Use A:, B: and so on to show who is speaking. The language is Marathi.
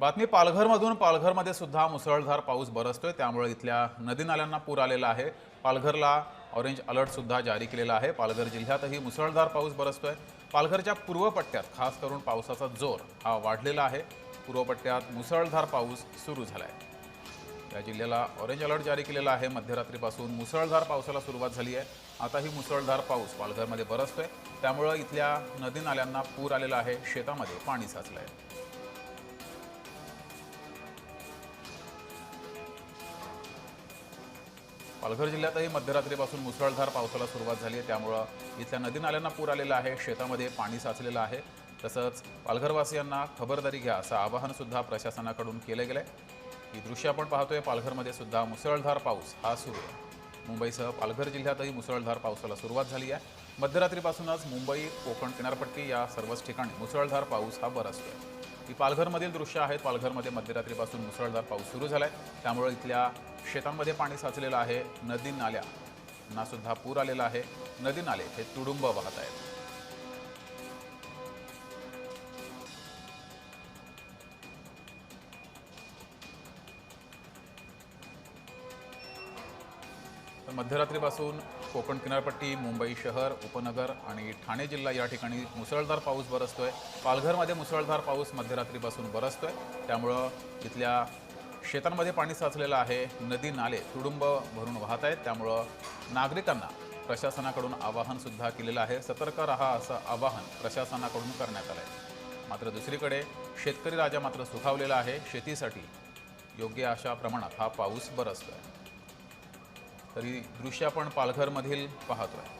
A: बातमी पालघरमधून पालघरमध्ये सुद्धा मुसळधार पाऊस बरसतोय, त्यामुळे इथल्या नदी नाल्यांना पूर आलेला आहे। पालघरला ऑरेंज अलर्ट सुद्धा जारी केलेला आहे। पालघर जिल्ह्यातही मुसळधार पाऊस बरसतोय। पालघरच्या पूर्व पट्ट्यात खास करून पावसाचा जोर हा वाढलेला आहे। पूर्व पट्ट्यात मुसळधार पाऊस सुरू झाला आहे। या जिल्ह्याला ऑरेंज अलर्ट जारी केलेला आहे। मध्यरात्रीपासून मुसळधार पावसाला सुरुवात झाली आहे। आताही मुसळधार पाऊस पालघरमध्ये बरसतोय, त्यामुळे इथल्या नदी नाल्यांना पूर आलेला आहे। शेतामध्ये पाणी साचलंय। पालघर जिल्ह्यातही मध्यरात्रीपासून मुसळधार पावसाला सुरुवात झाली आहे, त्यामुळे इथल्या नदी नाल्यांना पूर आलेला आहे। शेतामध्ये पाणी साचलेलं आहे। तसंच पालघरवासियांना खबरदारी घ्या असं आवाहन सुद्धा प्रशासनाकडून केलं गेलंय। ही दृश्य आपण पाहतोय। पालघरमध्ये सुद्धा मुसळधार पाऊस हा सुरू आहे। मुंबईसह पालघर जिल्ह्यातही मुसळधार पावसाला सुरुवात झाली आहे। मध्यरात्रीपासूनच मुंबई, कोकण किनारपट्टी या सर्वच ठिकाणी मुसळधार पाऊस हा बरसतोय। ही पालघरमधील दृश्य आहेत। पालघरमध्ये मध्यरात्रीपासून मुसळधार पाऊस सुरू झालाय, त्यामुळे इथल्या शेतांमध्ये पाणी साचलेलं आहे। नदी नाल्यांना सुद्धा पूर आलेला आहे। नदी नाले हे तुडुंब वाहत आहेत। मध्यरात्रीपासून कोकण किनारपट्टी, मुंबई शहर, उपनगर आणि ठाणे जिल्हा या ठिकाणी मुसळधार पाऊस बरसतोय। पालघरमध्ये मुसळधार पाऊस मध्यरात्रीपासून बरसतोय, त्यामुळे इथल्या शेतांमध्ये पाणी साचलेलं आहे। नदी नाले तुडुंब भरून वाहत आहेत, त्यामुळे नागरिकांना प्रशासनाकडून आवाहन सुद्धा केलेलं आहे। सतर्क रहा असं आवाहन प्रशासनाकडून करण्यात आलंय। मात्र दुसरीकडे शेतकरी राजा मात्र सुखावलेला आहे। शेतीसाठी योग्य अशा प्रमाणात हा पाऊस बरसतोय। तरी दृश्य आपण पालघरमधील पाहतोय।